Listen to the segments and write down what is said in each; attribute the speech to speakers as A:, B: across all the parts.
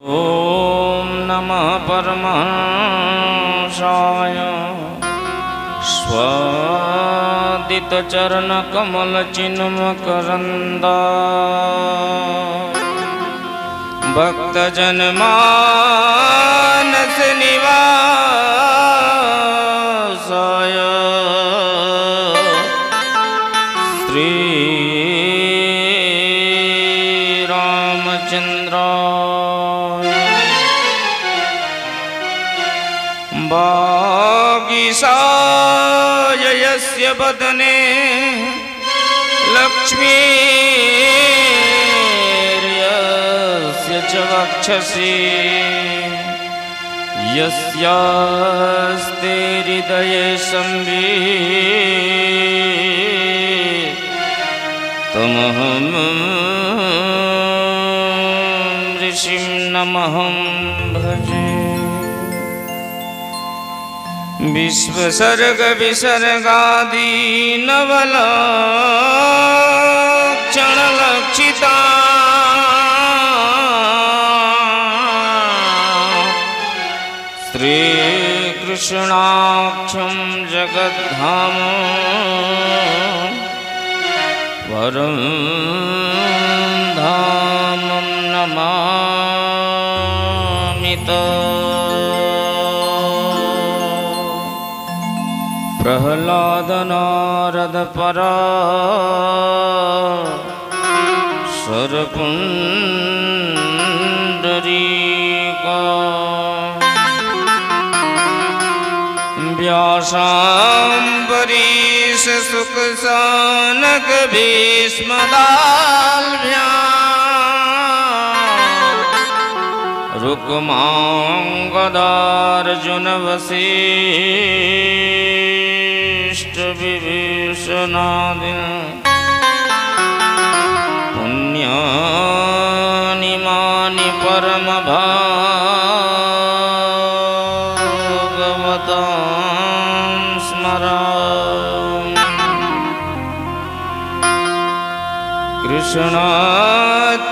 A: ओम नमः परमहंसाय स्वादित चरण कमल चिन्मकरंद भक्त जन मानस निवासाय श्री रामचंद्राय वागीशाय यस्य वदने लक्ष्मीर्यस्य च वक्षसि यस्यास्ते हृदये संवित् तमहं ऋषिं नमहं भजे। विश्वसर्ग विसर्गादि नवलक्षण लक्षिता श्रीकृष्णाख्यं जगद्धाम परं धामं नमामि प्रह्लाद नारद पराशर पुंडरीका व्यासाम्बरीश सुख सनक भीष्मदाल्भ्याम् रुक्मांगदार्जुन वसिष्ठ विभीषणादि पुण्यानि मानि परम भागवतां स्मरामि। कृष्ण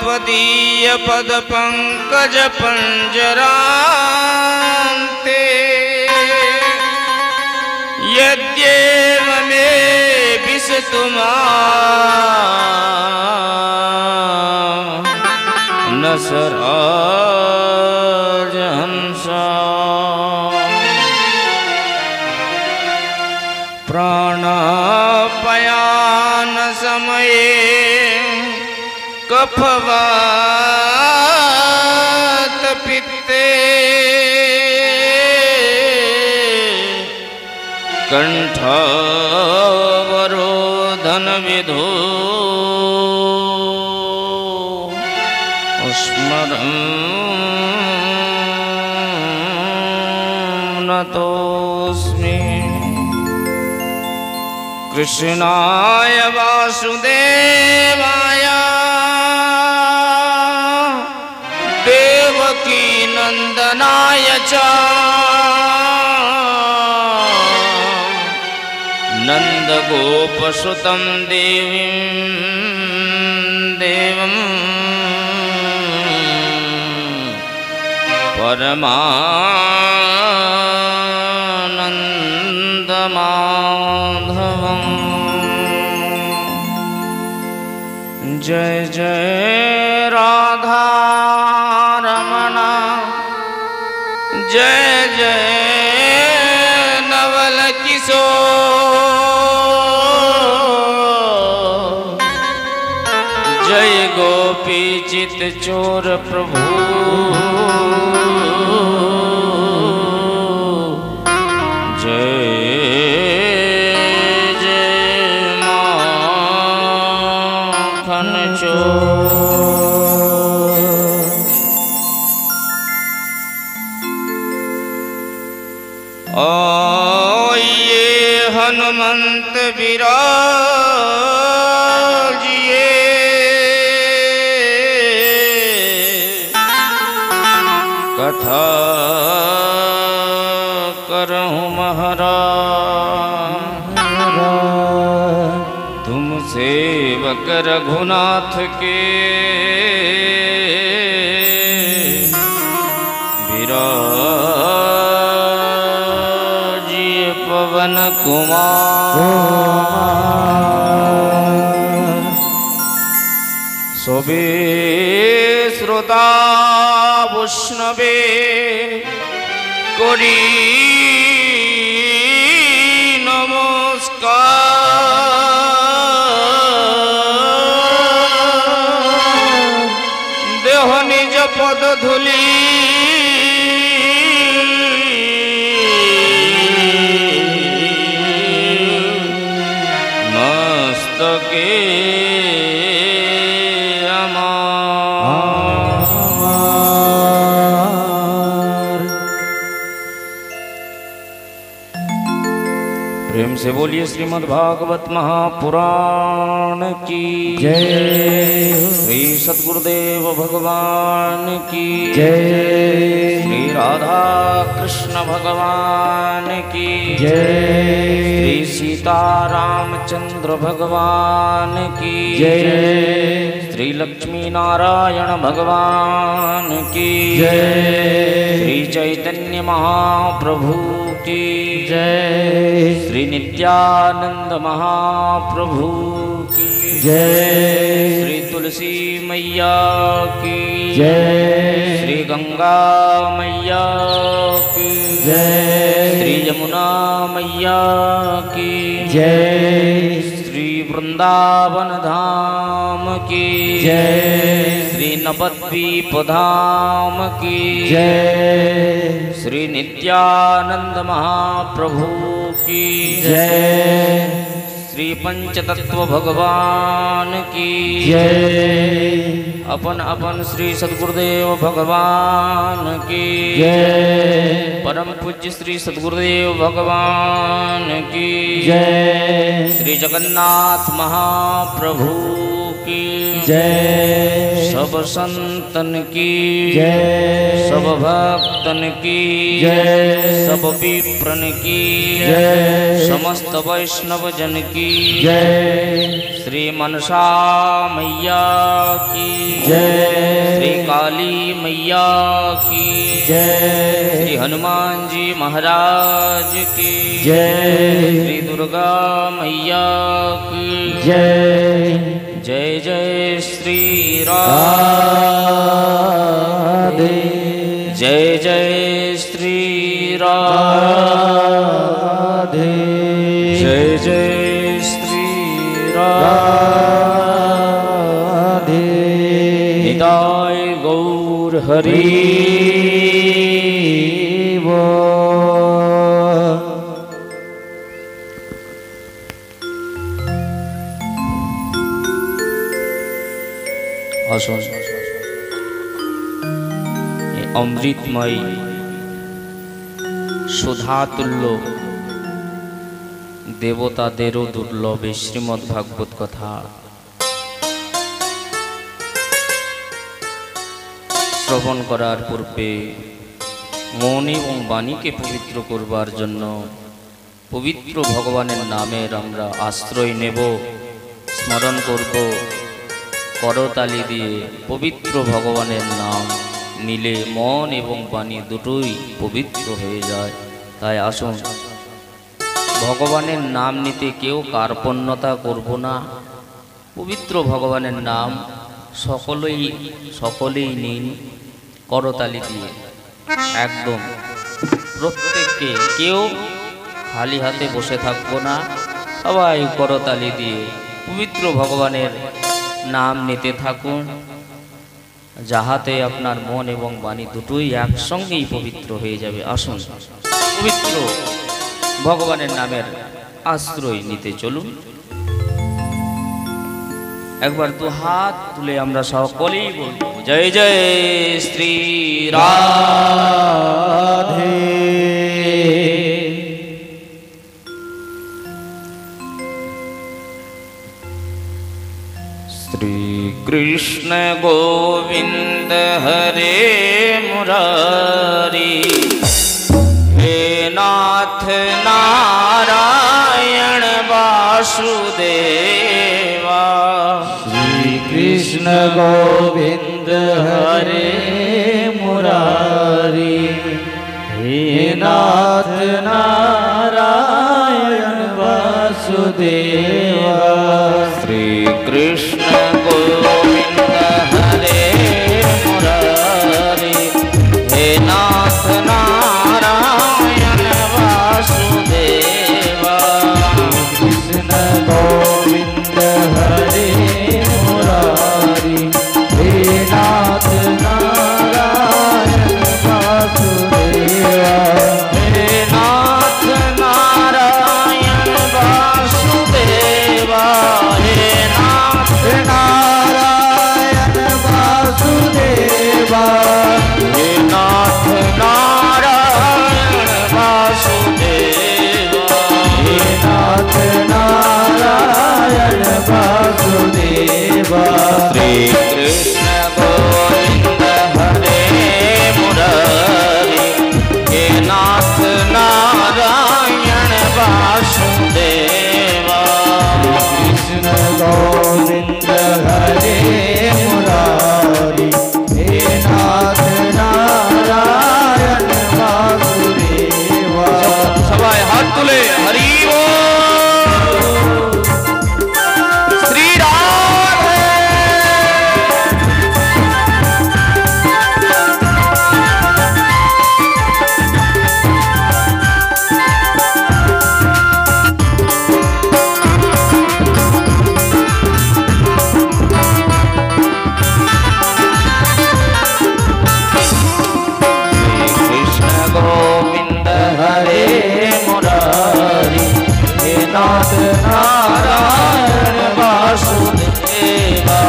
A: त्वदीय पद पंकज पंजरान्ते यद्येव मे विशतु न सराजहंसा प्राणापयान समये कफवात पित्ते कंठावरोधन विधो स्मरन् नतोऽस्मि। कृष्णाय वासुदेवाय देवकी नंदनाय च नंदगोपसुतं देवं परमानन्दमाधवम्। जय जय राधा रमण जय जय नवल किशोर जय गोपी चित चोर प्रभु जय आइए हनुमंत विराजिए कथा करहूँ महाराज तुम सेवक रघुनाथ के विराजिए पवन कुमार सोबे श्रोता वैष्णवे करी नमस्कार देह निज पद धूली मस्तके प्रेम से बोलिए श्रीमद् भागवत महापुराण की
B: जय।
A: श्री सद्गुरुदेव भगवान की
B: जय।
A: श्री राधा कृष्ण भगवान की
B: जय।
A: श्री सीता रामचंद्र भगवान की
B: जय।
A: श्री लक्ष्मी नारायण भगवान की
B: जय।
A: श्री चैतन्य महाप्रभु की
B: जय।
A: श्री नित्यानंद महाप्रभु की
B: जय।
A: श्री तुलसी मैया की
B: जय।
A: श्री गंगा मैया की
B: जय।
A: श्री यमुना मैया की
B: जय।
A: श्री वृंदावन धाम की
B: जय।
A: श्री नवद्वीप धाम की
B: जय।
A: श्री नित्यानंद महाप्रभु की
B: जय।
A: श्री पंचतत्व भगवान की
B: जय।
A: अपन अपन श्री सद्गुरुदेव भगवान की
B: जय।
A: परम पूज्य श्री सद्गुरुदेव भगवान की
B: जय।
A: श्री जगन्नाथ महाप्रभु की
B: जय।
A: सब संतन की
B: जय।
A: सब भक्तन की
B: जय।
A: सब विप्रन की
B: जय।
A: समस्त वैष्णव जन की
B: जय।
A: श्री मनसा मैया की
B: जय।
A: श्री काली मैया की
B: जय।
A: श्री हनुमान जी महाराज की
B: जय।
A: श्री दुर्गा मैया की
B: जय।
A: जय जय श्री
B: राधे।
A: जय जय श्री राधे। जय जय श्री
B: राधे।
A: निताय गौर हरि अमृतमय सुधातुल्य देवतादेरों दुर्लभ श्रीमद् भागवत कथा श्रवण करार पूर्वे मन एवं बाणी के पवित्र करवार जन्य पवित्र भगवानेर नामेर आमरा आश्रय नेब स्मरण करब करताली दिए पवित्र भगवानेर नाम नीले मन एवं बाणी दुटोई पवित्र हो जाए। ताई आसुन भगवानेर नाम नीते केउ कार्पण्यता करब ना। पवित्र भगवानेर नाम सकलेई निन करताली दिए एकदम प्रत्येकके केउ खाली हाथे बसे थाकबो ना। सबाई करताली दिए पवित्र भगवानेर नाम नीते थाकुन जाहाते आपनार मन एवं बाणी दुटोई एकसंगेई पवित्र हो जाए। आसुन पवित्र भगवानेर नामेर आश्रय नीते चलुन। एक बार दो हाथ तुले आमरा सकलेई बोलबो जय जय श्री राधे। श्री कृष्ण गोविंद हरे मुरारी हे नाथ नारायण वासुदेवा।
B: श्री कृष्ण गोविंद हरे मुरारी हे नाथ नारायण वासुदेव।
A: श्री कृष्ण गोविंद हरे मुरारी, हे नाथ नारायण वासुदेवा।
B: कृष्ण गोविंद हरे मुरारी, हे नाथ नारायण वासुदेवा।
A: हे नाथ नारायण वासुदेवा, हे नाथ
B: नारायण वासुदेवा,
A: हे नाथ नारायण वासुदेवा।
B: हे नाथ नारायण वासुदेवा।
A: श्री कृष्ण गोविंद हरे मुरारी, हे नाथ नारायण वासुदेवा।
B: कृष्ण गोविंद हरे मुरारी, हे नाथ नारायण वासुदेवा।
A: सबाई हाथ तुले, हरि बोल। श्री राधे। कृष्ण गोविंद हरे मुरारी, हे नाथ नारायण वासुदेवा।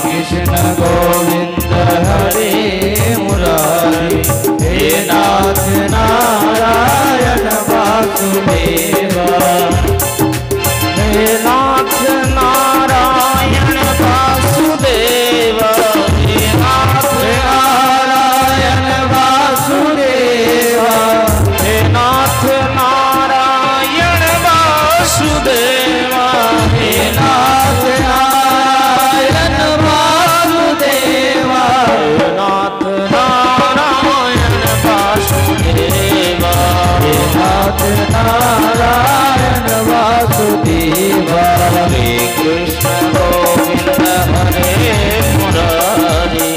B: कृष्ण गोविंद हरे मुरारी, हे नाथ नारायण वासुदेवा।
A: हे नाथ नारायण वासुदेवा, हे नाथ
B: नारायण वासुदेवा,
A: हे नाथ नारायण वासुदेवा।
B: हे नाथ नारायण वासुदेवा।
A: नाथ नारायण वासुदेवा,
B: हे नाथ नारायण वासुदेवा।
A: श्री कृष्ण गोविंद हरे मुरारी,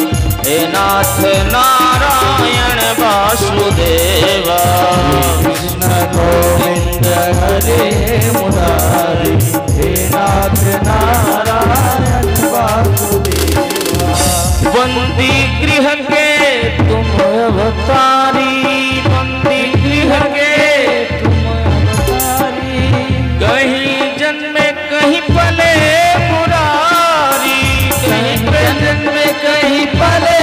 A: हे नाथ नारायण वासुदेवा।
B: कृष्ण गोविंद हरे मुरारी, हे नाथ नारायण वासुदेवा।
A: बंदी गृह के तुम अवतारी, बंदी गृह के तुम अवतारी। कहीं जन्मे कहीं पले मुरारी, कहीं जन्मे कहीं पले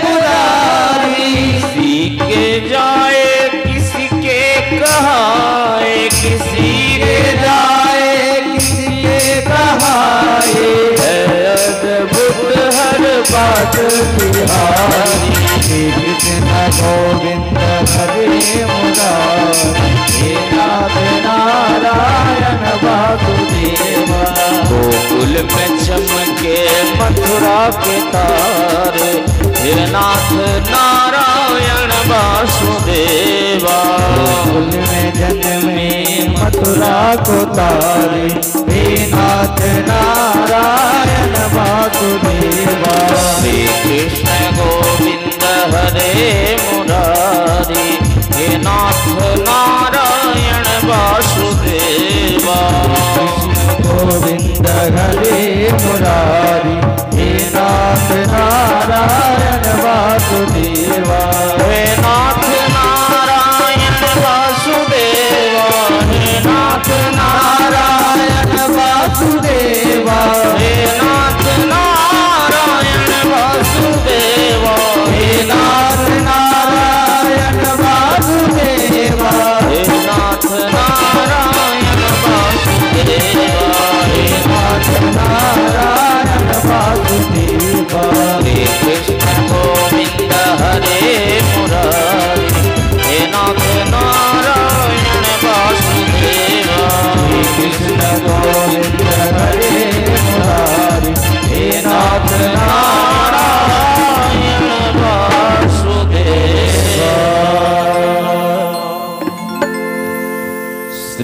A: मुरारी। किसी के जाए किसी के कहाए, किसी के जाए
B: किसी के कहाए,
A: है अद्भुत हर बात
B: बिहारी। हे कृष्ण गोविंद हरे मुरारी, हे नाथ नारायण वासुदेवा।
A: गोकुल में चमके मथुरा के तारे, हे नाथ नारायण वासुदेवा।
B: गोकुल में जन्मे मथुरा को तारे, हे नाथ नारायण वासुदेवा।
A: श्री कृष्ण गोविंद हरे मुरारी, हे नाथ नारायण वासुदेवा।
B: गोविंद हरे मुरारी, हे नाथ नारायण वासुदेवा।
A: हे नाथ नारायण वासुदेवा, हे नाथ
B: नारायण वासुदेवा,
A: हे नाथ नारायण वासुदेवा।
B: हे नाथ नारायण वासुदेवा।
A: हे नाथ नारायण वासुदेवा,
B: हे नाथ नारायण वासुदेवा।
A: श्री कृष्ण गोविंद हरे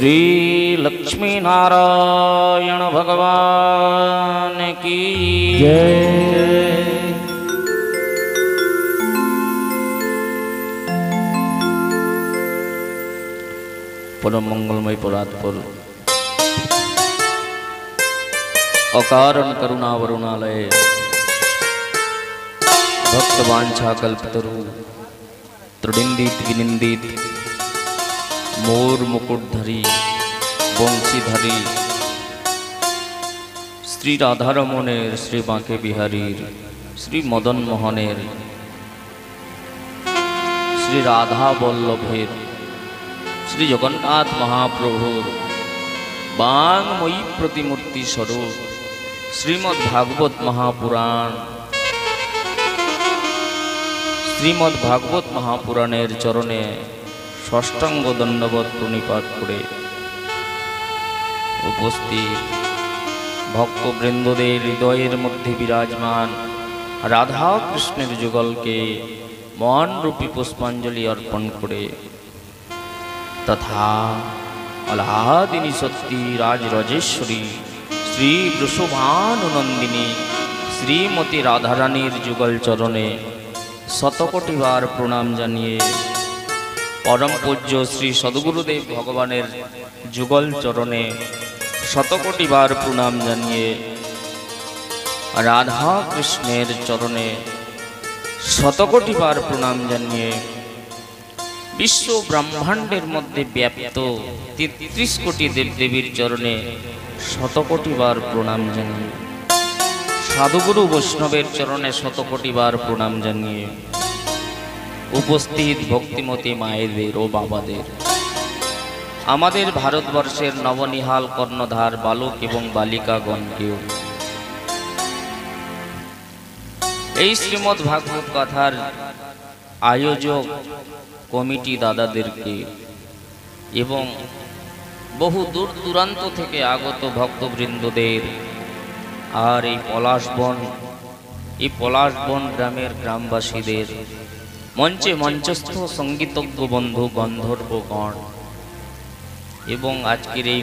A: श्री लक्ष्मी नारायण भगवान की
B: जय।
A: परम मंगलमय परात्पर अकारण करुणा वरुणालय भक्त वांछा कल्पतरु त्रिनिंदित विनिंदित मोर मुकुटधरी बंशीधरी श्री राधारमणेर श्री बांके बिहारीर श्री मदन मोहनेर श्री राधा बल्लभेर श्री जगन्नाथ महाप्रभुर बांगमयी प्रतिमूर्ति स्वरूप श्रीमद्भागवत महापुराण श्रीमद्भागवत महापुराणेर चरणे षष्ठांग दंडवत प्रणिपात करे उपस्थित भक्तवृंददेर हृदयेर मध्य विराजमान राधा कृष्णेर जुगल के मान रूपी पुष्पांजलि अर्पण करे तथा अलादिनी सती राजराजेश्वरी श्री वृषभानुनंदिनी श्रीमती राधारानीर जुगल चरणे शतकोटी बार प्रणाम जानिए परम पूज्य श्री सद्गुरुदेव भगवानेर जुगल चरणे शतकोटी बार प्रणाम जानिए राधा कृष्णेर चरणे शतकोटी बार प्रणाम जानिए विश्व ब्रह्मांडेर मध्य व्याप्त 33 कोटी देवदेवीर चरणे शतकोटी बार प्रणाम जानिए साधुगुरु वैष्णवेर चरणे शतकोटी बार प्रणाम जानिए उपस्थित भक्तिमती मायेदेर ओ बाबादेर आमादेर भारतवर्षेर नवनिहाल कर्णधार बालक एवं बालिकागणकेও এই শ্রীমদ্ ভাগবত কথার आयोजक कमिटी दादादेरके एवं बहु दूर दूरान्त थेके आगत भक्तबृंददेर और এই পলাশবন গ্রামের গ্রামবাসীদের मंचे मंचस्थ संगीतज्ञ बंधु गंधर्वगण एवं आजकेर এই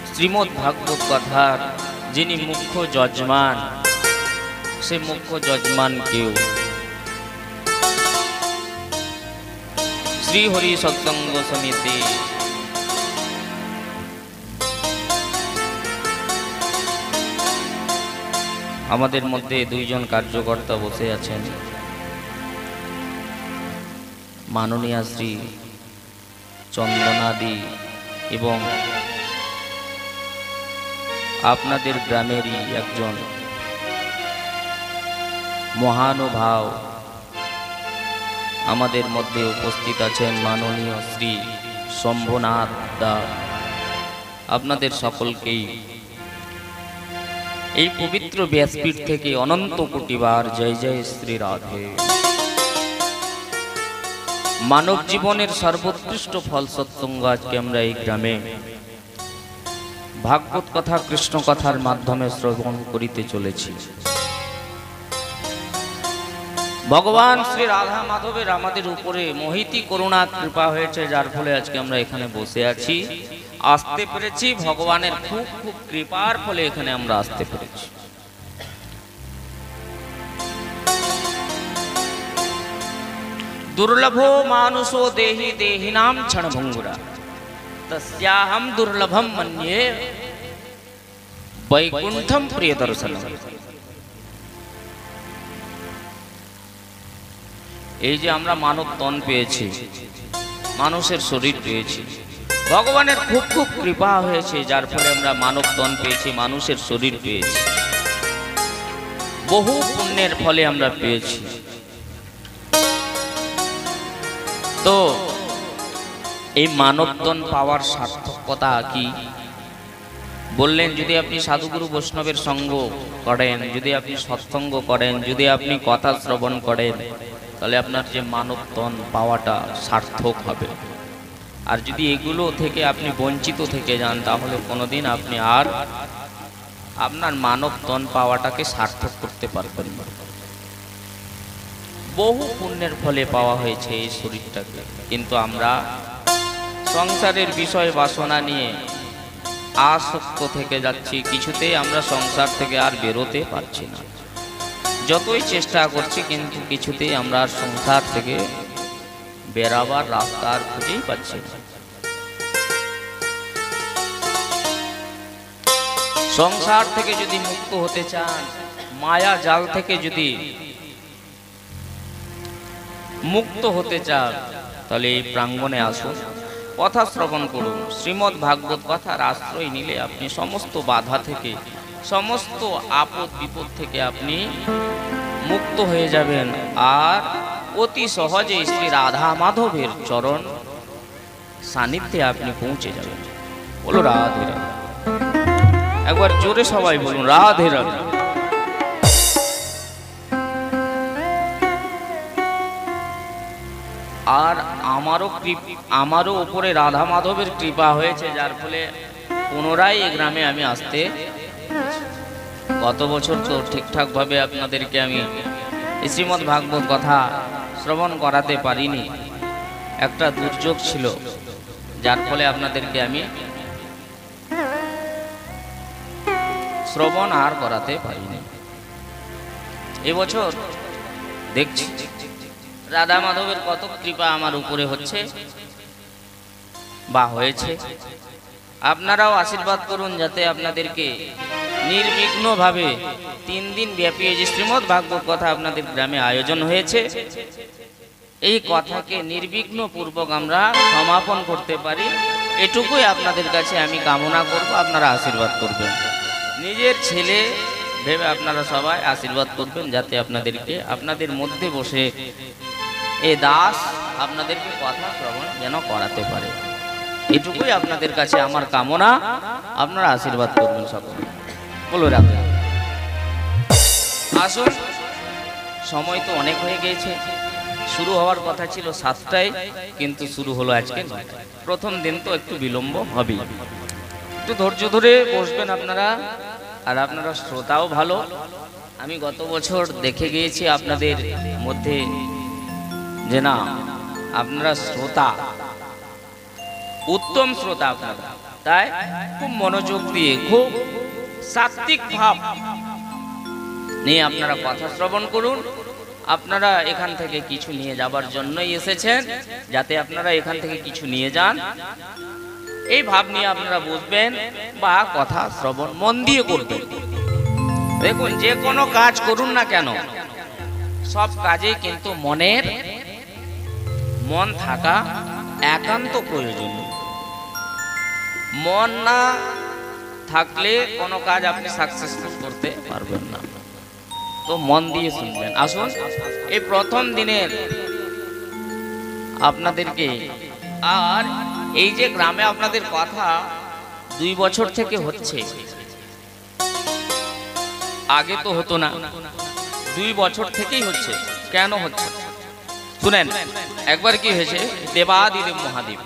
A: श्रीमद् भागवत कथार जिनि मुख्य जजमान से मुख्य जजमान केও श्री हरि सत्संग समिति आमादेर मध्य दुइजन कार्यकर्ता बसे आছেন माननीय श्री चंदनादी एवं आपनादेर ग्रामेरই एकजन महानुभाव आमादेर मध्य उपस्थित आছেন माननीय श्री शम्भुनाथ दा आपनादेर सकलकेই এই पवित्र व्यासपीठ থেকে अनंत कोटिबार जय जय श्री राधे। मानव जीवनेर सर्वोत्कृष्ट फल सत्संग आज के आमरा এই গ্রামে भागवत कथा कृष्ण कथार माध्यमे श्रवण करिते चलेछि। भगवान श्री राधा माधवेर आमादेर उपरे मोहिती करुणा कृपा हयेছে जार फले आज के आमरा एखाने बसे आछि आसते पेरेछि भगवानेर खूब खूब कृपार फले एखाने आमरा आसते पेरेछि। दुर्लभो मानुषो देहि देहिनां क्षणभंगुरा तस्याहं दुर्लभम मन्ये वैकुंठम प्रियदर्शनम। এই যে আমরা মানব তন পেয়েছি মানুষের শরীর পেয়েছি ভগবানের খুব খুব কৃপা হয়েছে যার ফলে আমরা মানব তন পেয়েছি মানুষের শরীর পেয়েছি বহু পুণ্যের ফলে আমরা পেয়েছি। তো এই মানবতন পাওয়ার সার্থকতা কি বললেন যদি আপনি সাধুগুরু বৈষ্ণবের সঙ্গ করেন যদি আপনি সৎসঙ্গ করেন যদি আপনি কথা শ্রবণ করেন তাহলে আপনার যে মানবতন পাওয়াটা সার্থক হবে। আর যদি এগুলো থেকে আপনি বঞ্চিত থেকে যান তাহলে কোনোদিন আপনি আর আপনার মানবতন পাওয়াটাকে সার্থক করতে পারবেন না। বহু পুণ্যের ফলে পাওয়া হয়েছে এই শরীরটাকে কিন্তু আমরা সংসারের বিষয় বাসনা নিয়ে আসক্ত থেকে যাচ্ছি, কিছুতেই আমরা সংসার থেকে আর বেরোতে পারছি না। যতই চেষ্টা করছি কিন্তু কিছুতেই আমরা আর সংসার থেকে বেরাবার রাস্তা আর খুঁজেই পাচ্ছি না। সংসার থেকে যদি মুক্ত হতে চান, মায়া জাল থেকে যদি মুক্ত হতে চান, তাহলে এই প্রাঙ্গণে আসুন, কথা শ্রবণ করুন। শ্রীমদ্ ভাগবত কথার আশ্রয় নিলে আপনি সমস্ত বাধা থেকে, সমস্ত আপদ বিপদ থেকে আপনি মুক্ত হয়ে যাবেন, আর অতি সহজে শ্রী রাধা মাধবের চরণ সান্নিধ্যে আপনি পৌঁছে যাবেন। বলো রাধে রাধে। একবার জোরে সবাই বলুন রাধে রাধে। আর আমারও উপরে রাধা মাধবের কৃপা হয়েছে, যার ফলে পুনরায় এই গ্রামে আমি আসতে, গত বছর তো ঠিকঠাক ভাবে আপনাদেরকে আমি শ্রীমদ্ ভাগবত কথা শ্রবণ করাতে পারিনি, একটা দুর্যোগ ছিল, যার ফলে আপনাদেরকে আমি শ্রবণ আর করাতে পারিনি। এবছর দেখছি রাধা মাধবের কত কৃপা আমার উপরে হচ্ছে বা হয়েছে। আপনারাও আশীর্বাদ করুন যাতে আপনাদেরকে নির্বিঘ্নভাবে 3 দিন ব্যাপী যে শ্রীমদ্ ভাগবত কথা আপনাদের গ্রামে আয়োজন হয়েছে, এই কথাকে নির্বিঘ্ন পূর্বক আমরা সমাপন করতে পারি, এটুকুই আপনাদের কাছে আমি কামনা করব। আপনারা আশীর্বাদ করবেন, নিজের ছেলে ভেবে আপনারা সবাই আশীর্বাদ করবেন, যাতে আপনাদেরকে আপনাদের মধ্যে বসে এ দাস আপনাদেরকে কথা শ্রবণ যেন করাতে পারে, এটুকুই আপনাদের কাছে আমার কামনা। আপনারা আশীর্বাদ করবেন সকলে। বলো রাখবে। আসুন, সময় তো অনেক হয়ে গিয়েছে, শুরু হওয়ার কথা ছিল 7টায়, কিন্তু শুরু হলো আজকে 9টায়। প্রথম দিন তো একটু বিলম্ব হবেই, একটু ধৈর্য ধরে বসবেন আপনারা। আর আপনারা শ্রোতাও ভালো, আমি গত বছর দেখে গিয়েছি আপনাদের মধ্যে যে না, আপনারা শ্রোতা, উত্তম শ্রোতা আপনারা, তাই খুব মনোযোগ দিয়ে, খুব সাত্বিক ভাব নিয়ে আপনারা কথা শ্রবণ করুন। আপনারা এখান থেকে কিছু নিয়ে যাবার জন্যই এসেছেন, যাতে আপনারা এখান থেকে কিছু নিয়ে যান, এই ভাব নিয়ে আপনারা বুঝবেন বা কথা শ্রবণ মন দিয়ে করবেন। দেখুন, যে কোনো কাজ করুন না কেন, সব কাজে কিন্তু মন থাকা একান্ত প্রয়োজন। মন না থাকলে কোনো কাজ আপনি সাকসেসফুল করতে পারবেন না। তো মন দিয়ে শুনবেন। আসুন, এই প্রথম দিনের আপনাদেরকে, আর এই যে গ্রামে আপনাদের কথা 2 বছর থেকে হচ্ছে, আগে তো হতো না, 2 বছর থেকেই হচ্ছে। কেন হচ্ছে শুনেন। একবার কি হয়েছে, দেবাদিদেব মহাদেব,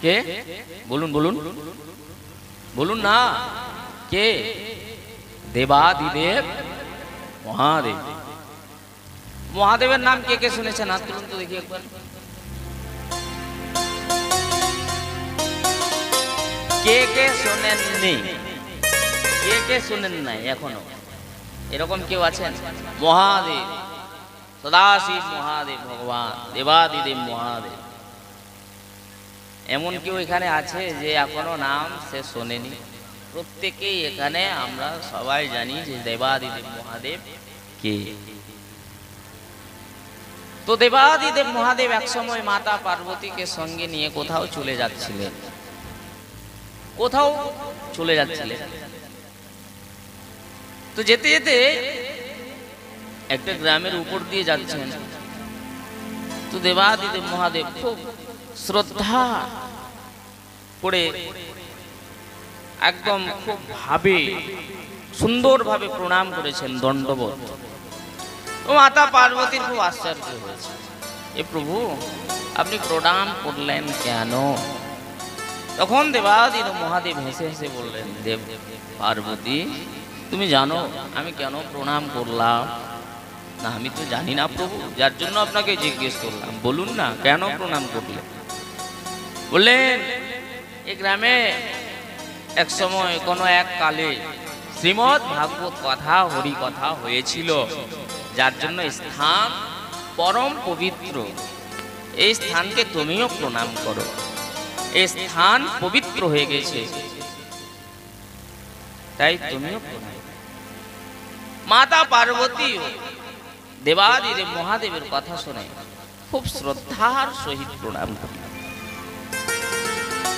A: কে বলুন বলুন বলুন না, কে? দেবাদিদেব মহাদেব। মহাদেবের নাম কে কে শুনেছেন? হাত তুলুন তো দেখি একবার। কে কে শোনেননি? কে কে শুনেন নাই এখনো? এরকম কেউ আছেন? মহাদেব, সদাশিব মহাদেব, ভগবান দেবাদিদেব মহাদেব, এমন কেউ এখানে আছে যে এখনো নাম সে শোনেনি? প্রত্যেকেই এখানে আমরা সবাই জানি যে দেবাদিদেব মহাদেব কে। তো দেবাদিদেব মহাদেব এক সময় মাতা পার্বতীকে সঙ্গে নিয়ে কোথাও চলে যাচ্ছিলেন, তো যেতে যেতে একটা গ্রামের উপর দিয়ে যাচ্ছেন। তো দেবাদিদেব মহাদেব খুব শ্রদ্ধা করে, একদম খুব ভাবে, সুন্দরভাবে প্রণাম করেছেন, দণ্ডবোধ। ও মাতা পার্বতীর খুব আশ্চর্য হয়েছে, এ প্রভু আপনি প্রণাম করলেন কেন? তখন দেবাদিদেব মহাদেব হেসে হেসে বললেন, দেব পার্বতী, তুমি জানো আমি কেন প্রণাম করলাম? না, আমি তো জানি না প্রভু, যার জন্য আপনাকে জিজ্ঞেস করলাম। বলুন না কেন প্রণাম করলেন? বললেন এই গ্রামে এক সময় কোনো এক কালে শ্রীমদ্ ভাগবত কথা হরি কথা হয়েছিল, যার জন্য স্থান পরম পবিত্র। এই স্থানকে তুমিও প্রণাম করো, এই স্থান পবিত্র হয়ে গেছে, তাই তুমিও প্রণাম। মাতা পার্বতী দেবাদিদেব মহাদেবের কথা শুনে খুব শ্রদ্ধার সহিত প্রণাম করলেন।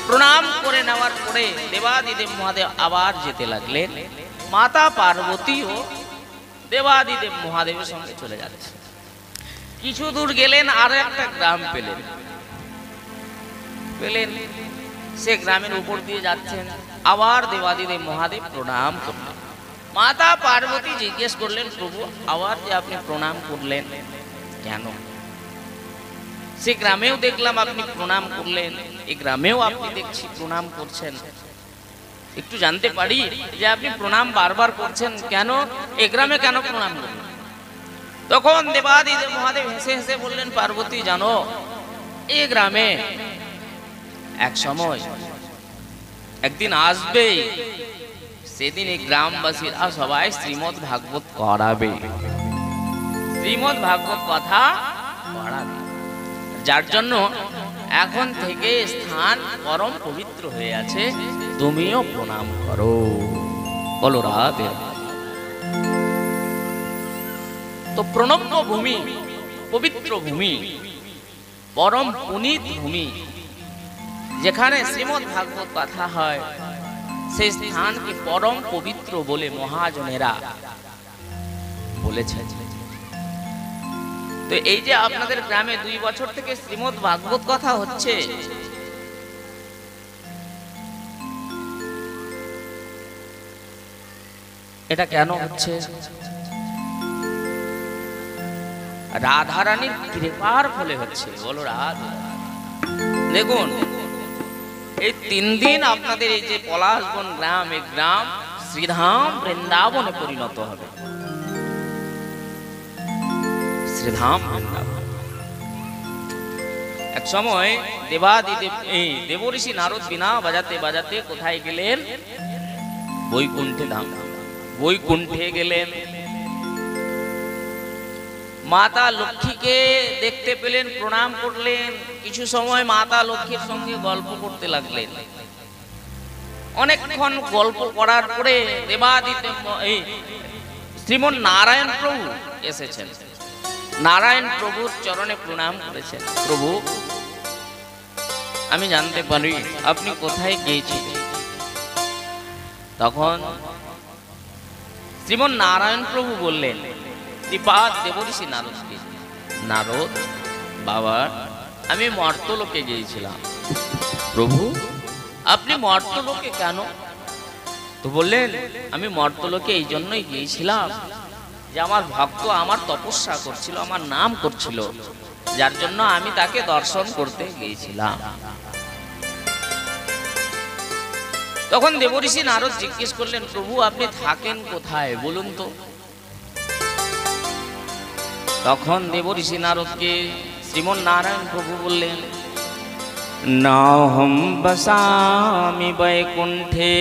A: প্রণাম করে নেওয়ার পরে দেবাদিদেব মহাদেব আবার যেতে লাগলেন। মাতা পার্বতীও দেবাদিদেব মহাদেবের সঙ্গে চলে যাচ্ছে। কিছু দূর গেলেন, আর একটা গ্রাম পেলেন। সে গ্রামের উপর দিয়ে যাচ্ছেন, আবার দেবাদিদেব মহাদেব প্রণাম করলেন। মাতা পার্বতী জিজ্ঞেস করলেন, প্রভু আবার যে আপনি প্রণাম করলেন কেন? সে গ্রামেও দেখলাম আপনি প্রণাম করলেন, এই গ্রামেও আপনি দেখছি প্রণাম করছেন, একটু জানতে পারি যে আপনি প্রণাম বারবার করছেন কেন? এ গ্রামে কেন প্রণাম করলেন? তখন দেবাদিদেব মহাদেব হেসে হেসে বললেন, পার্বতী জানো, এই গ্রামে এক সময় একদিন আসবে, সেদিন এই গ্রামবাসীরা সবাই শ্রীমদ্ ভাগবত করাবে, শ্রীমদ্ ভাগবত কথা করাবে, যার জন্য এখন থেকে স্থান পরম পবিত্র হয়ে আছে, তুমিও প্রণাম করো। বলো রাধে। তো প্রণব্য ভূমি, পবিত্র ভূমি, পরম পুনীত ভূমি, যেখানে শ্রীমদ্ ভাগবত কথা হয়, সেই স্থানকে পরম পবিত্র বলে মহাজনেরা বলেছে। তো এই যে আপনাদের গ্রামে 2 বছর থেকে শ্রীমদ্ ভাগবত কথা হচ্ছে, এটা কেন হচ্ছে? রাধারানীর কৃপার ফলে হচ্ছে। বলো রাধা। দেখুন, এই 3 দিন আপনাদের এই যে পলাশবন গ্রাম, এই গ্রাম শ্রীধাম বৃন্দাবনে পরিণত হবে। শ্রীধাম বৃন্দাবন। এক সময় দেবাদিদেব দেবঋষি নারদ বীণা বাজাতে বাজাতে কোথায় গেলেন? বৈকুণ্ঠে ধাম, বৈকুণ্ঠে গেলেন। মাতা লক্ষ্মীকে দেখতে পেলেন, প্রণাম করলেন। কিছু সময় মাতা লক্ষ্মীর সঙ্গে গল্প করতে লাগলেন। অনেকক্ষণ গল্প করার পরে দেবাদিদেব শ্রীমন নারায়ণ প্রভু এসেছেন। নারায়ণ প্রভুর চরণে প্রণাম করেছেন। প্রভু, আমি জানতে পারি আপনি কোথায় গিয়েছিলেন? তখন শ্রীমন নারায়ণ প্রভু বললেন, শ্রীপাদ দেবঋষি নারদকে, নারদ বাবা, আমি মর্তলোকে গিয়েছিলাম। প্রভু, আপনি মর্তলোকে কেন? তো বললেন, আমি মর্তলোকে এই জন্যই গিয়েছিলাম যে আমার ভক্ত আমার তপস্যা করছিল, আমার নাম করছিল, যার জন্য আমি তাকে দর্শন করতে গিয়েছিলাম। তখন দেবঋষি নারদ জিজ্ঞেস করলেন, প্রভু আপনি থাকেন কোথায় বলুন তো? তখন দেবঋষি নারদকে শ্রীমন নারায়ণ প্রভু বললেন, নাহম বসামি বৈকুণ্ঠে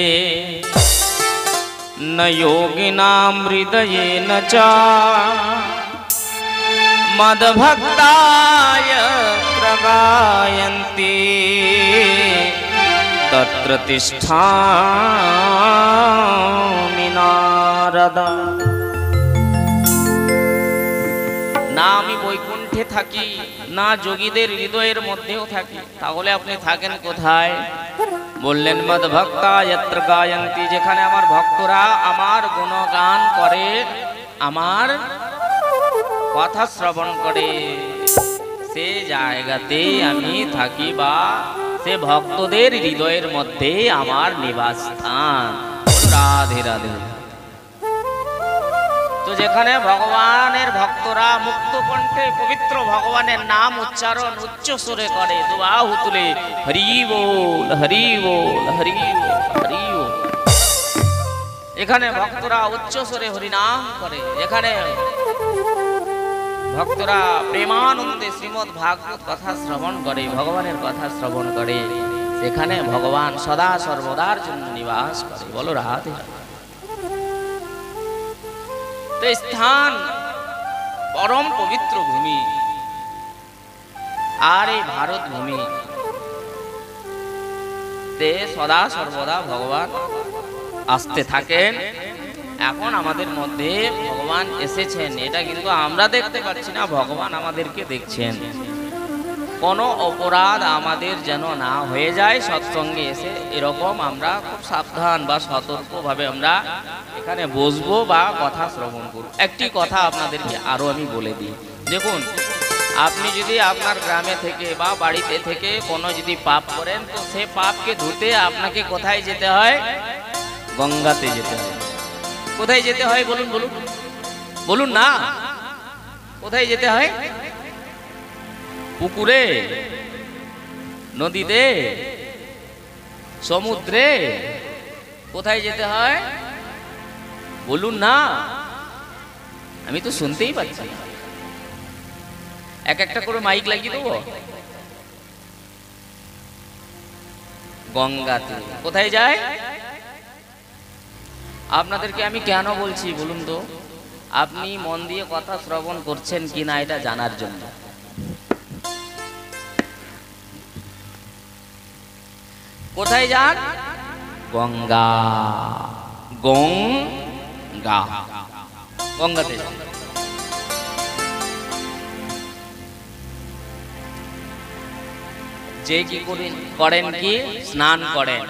A: ন যোগিনাম হৃদয়েন চ মদ্ভক্তায় প্রগায়ন্তি তত্র তিষ্ঠামি নারদ। না আমি বৈকুণ্ঠে থাকি, না যোগীদের হৃদয়ের মধ্যেও থাকি, তাহলে আপনি থাকেন কোথায়? বললেন, মদ্ভক্তা যত্র গায়ন্তি, যেখানে আমার ভক্তরা আমার গুণগান করে, আমার কথা শ্রবণ করে, সে জায়গাতে আমি থাকি, বা সে ভক্তদের হৃদয়ের মধ্যে আমার নিবাস স্থান। রাধে রাধে। তো যেখানে ভগবানের ভক্তরা মুক্ত কণ্ঠে পবিত্র ভগবানের নাম উচ্চারণ উচ্চ সুরে করে, দুবাহু তুলে হরি বল হরি বল হরি বল হরি বল, এখানে ভক্তরা উচ্চ সুরে হরিনাম করে, এখানে ভক্তরা প্রেমানন্দে শ্রীমদ্ ভাগবত কথা শ্রবণ করে, ভগবানের কথা শ্রবণ করে, সেখানে ভগবান সদা সর্বদার জন্য নিবাস করে। বলো রাধে। তো স্থান পরম পবিত্র ভূমি, আর এই ভারত ভূমি তে সদা সর্বদা ভগবান আসতে থাকেন। এখন আমাদের মধ্যে ভগবান এসেছেন, এটা কিন্তু আমরা দেখতে পাচ্ছি না, ভগবান আমাদেরকে দেখছেন। কোনো অপরাধ আমাদের যেন না হয়ে যায় সৎসঙ্গে এসে, এরকম আমরা খুব সাবধান বা সতর্কভাবে আমরা এখানে বসবো বা কথা শ্রবণ করব। একটি কথা আপনাদেরকে আরো আমি বলে দিই, দেখুন, আপনি যদি আপনার গ্রামে থেকে বা বাড়িতে থেকে কোনো যদি পাপ করেন, তো সে পাপকে ধুতে আপনাকে কোথায় যেতে হয়? গঙ্গাতে যেতে হয়। কোথায় যেতে হয় বলুন, বলুন, বলুন না, কোথায় যেতে হয়? পুকুরে, নদীতে, সমুদ্রে, কোথায় যেতে হয় বলুন না? আমি তো শুনতেই পাচ্ছি না। এক একটা করে মাইক লাগিয়ে দেবো। গঙ্গাতে। কোথায় যায়? আপনাদেরকে আমি কেন বলছি বলুন তো, আপনি মন দিয়ে কথা শ্রবণ করছেন কিনা এটা জানার জন্য। কোথায় যান? গঙ্গা। গঙ্গা, গঙ্গাতে যান। যে কি করেন কি স্নান করেন,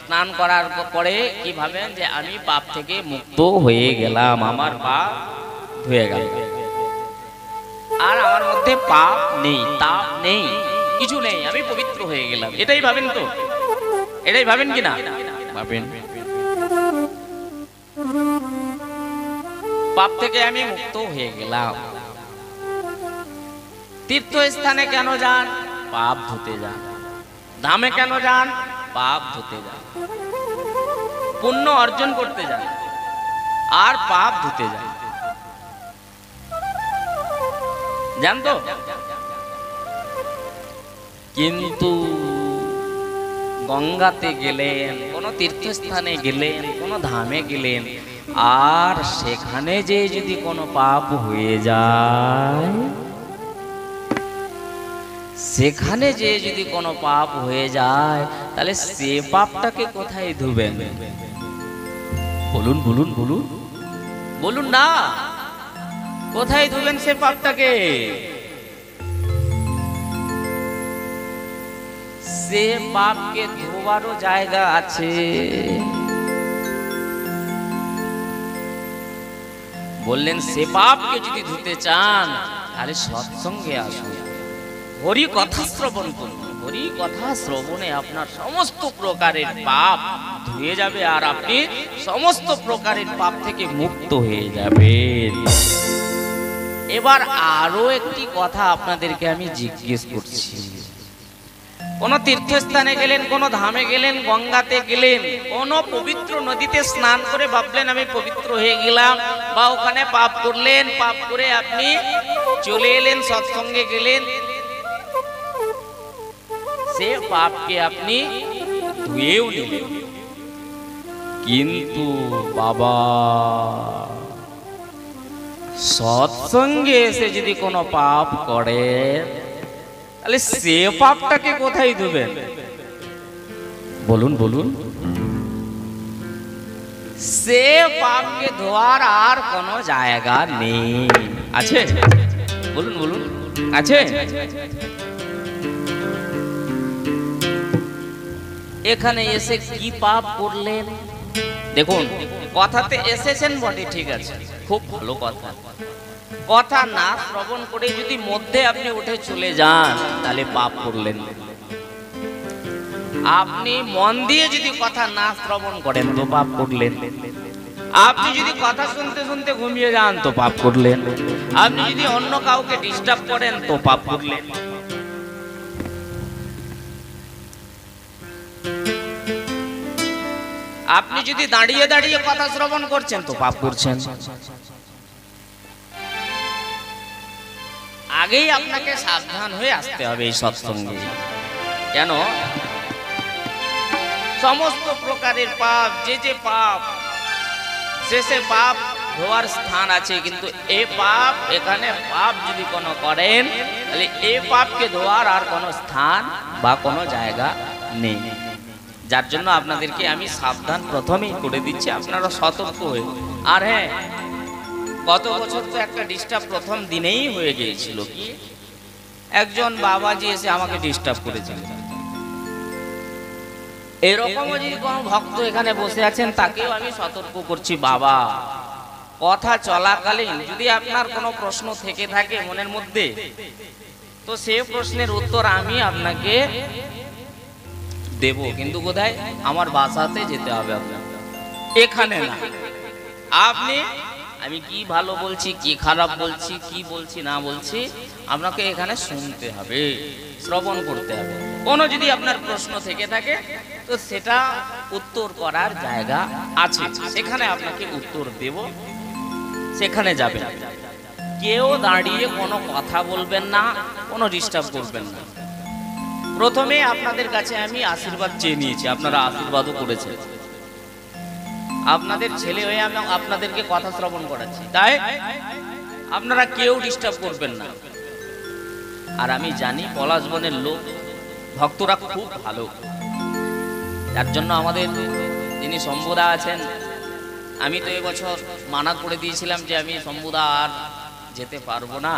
A: স্নান করার পরে কি ভাবেন যে আমি পাপ থেকে মুক্ত হয়ে গেলাম, আমার পাপ ধুয়ে গেল, আর আমার মধ্যে পাপ নেই, তাপ নেই, কিছু নেই, আমি পবিত্র হয়ে গেলাম। এটাই ভাবেন তো? এটাই ভাবেন কি না ভাবেন? পাপ থেকে আমি মুক্ত হয়ে গেলাম। তীর্থস্থানে কেন যান? পাপ ধুতে যান। ধামে কেন যান? পাপ ধুতে যান। পুণ্য অর্জন করতে যান আর পাপ ধুতে যান। জান তো? কিন্তু গঙ্গাতে গেলেন, কোন তীর্থস্থানে গেলেন, কোন ধামে গেলেন, আর সেখানে যে যদি কোনো পাপ হয়ে যায়, সেখানে যে যদি কোনো পাপ হয়ে যায়, তাহলে সে পাপটাকে কোথায় ধুবেন বলুন, বলুন, বলুন, বলুন না, কোথায় ধুবেন সে পাপটাকে? সে পাপকে ধোবারও জায়গা আছে। বললেন সে পাপকে যদি ধুতে চান তাহলে সৎসঙ্গে আসুন, হরি কথা শ্রবণ করুন। হরি কথা শ্রবণে আপনার সমস্ত প্রকারের পাপ ধুয়ে যাবে, আর আপনি সমস্ত প্রকারের পাপ থেকে মুক্ত হয়ে যাবেন। এবার আরো একটি কথা আপনাদেরকে আমি জিজ্ঞেস করছি, কোন তীর্থস্থানে গেলেন, কোন ধামে গেলেন, গঙ্গাতে গেলেন, কোন পবিত্র নদীতে স্নান করে ভাবলেন আমি পবিত্র হয়ে গেলাম, বা ওখানে পাপ করলেন, পাপ করে আপনি চলে এলেন, সৎসঙ্গে গেলেন, সে পাপকে আপনি ধুয়েও নিলেন। কিন্তু বাবা, সৎসঙ্গে এসে যদি কোনো পাপ করে, তাহলে সে পাপটাকে কোথায় ধুবেন বলুন, বলুন? সে পাপকে ধোয়ার আর কোনো জায়গা নেই। আছে? বলুন, বলুন, আছে? এখানে এসে কি পাপ করলেন? দেখুন, কথাতে এসেছেন বটে, ঠিক আছে, খুব ভালো কথা। কথা না শ্রবণ করে যদি মধ্যে আপনি উঠে চলে যান, তাহলে পাপ করলেন। আপনি মন দিয়ে যদি কথা না শ্রবণ করেন তো পাপ করলেন। আপনি যদি কথা শুনতে শুনতে ঘুমিয়ে যান তো পাপ করলেন। আপনি যদি অন্য কাউকে ডিস্টার্ব করেন তো পাপ করলেন। আপনি যদি দাঁড়িয়ে দাঁড়িয়ে কথা শ্রবণ করছেন তো পাপ করছেন। আগেই আপনাকে সাবধান হয়ে আসতে হবে এই সৎসঙ্গে। কেন? সমস্ত প্রকারের পাপ, যে পাপ শেষে পাপ ধোয়ার স্থান আছে, কিন্তু এ পাপ, এখানে পাপ যদি কোনো করেন তাহলে এ পাপকে ধোয়ার আর কোনো স্থান বা কোনো জায়গা নেই। যার জন্য আপনাদেরকে আমি সাবধান প্রথমেই করে দিচ্ছি, আপনারা সতর্ক হয়ে। আর হ্যাঁ, গত বছর তো একটা ডিস্টার্ব প্রথম দিনেই হয়ে গিয়েছিল। কি, একজন বাবাজি এসে আমাকে ডিস্টার্ব করেছিল। এরকমও যদি কোনো ভক্ত এখানে বসে আছেন, তাকেও আমি সতর্ক করছি, বাবা, কথা চলাকালীন যদি আপনার কোনো প্রশ্ন থেকে থাকে মনের মধ্যে, তো সে প্রশ্নের উত্তর আমি আপনাকে দেব, কিন্তু কোথায়? আমার বাসাতে যেতে হবে আপনাকে, এখানে না। আপনি, আমি কি ভালো বলছি, কি খারাপ বলছি, কি বলছি না বলছি, আপনাকে এখানে শুনতে হবে, শ্রবণ করতে হবে। কোনো যদি আপনার প্রশ্ন থেকে থাকে, তো সেটা উত্তর করার জায়গা আছে, সেখানে আপনাকে উত্তর দেব, সেখানে যাবেন। কেউ দাঁড়িয়ে কোনো কথা বলবেন না, কোনো ডিস্টার্ব করবেন না। প্রথমে আপনাদের কাছে আমি আশীর্বাদ চেয়ে নিয়েছি, আপনারা আশীর্বাদও করেছেন। আপনাদের ছেলে হয়ে আমি আপনাদেরকে কথা শ্রবণ করাচ্ছি, তাই আপনারা কেউ ডিস্টার্ব করবেন না। আর আমি জানি পলাশবনের লোক ভক্তরা খুব ভালো, যার জন্য আমাদের যিনি শম্ভুদা আছেন, আমি তো এবছর মানা করে দিয়েছিলাম যে আমি শম্ভুদা আর যেতে পারবো না।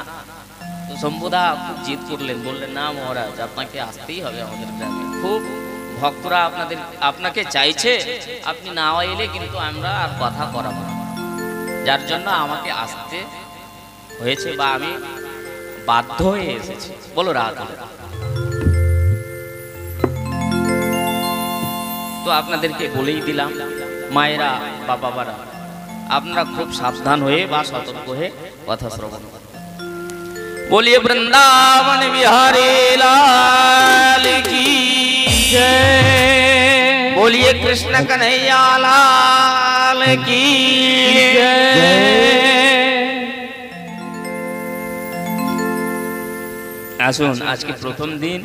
A: তো শম্ভুদা খুব জিদ করলেন, বললেন না মহারাজ, আপনাকে আসতেই হবে আমাদের গ্রামে, খুব ভক্তরা আপনাকে চাইছে, আপনি না এলে কিন্তু আমরা আর কথা করাবো না। যার জন্য আমাকে আসতে হয়েছে, বা আমি বাধ্য হয়ে এসেছি। বলো রাধা। তো আপনাদেরকে বলেই দিলাম, মায়েরা বা বাবারা, আপনারা খুব সাবধান হয়ে বা সতর্ক হয়ে কথা শ্রবণ করুন। बोलिए वृंदावन बिहारी लाल की जय, बोलिए कृष्ण कन्हैया लाल की जय। আসুন, আজকে প্রথম দিন,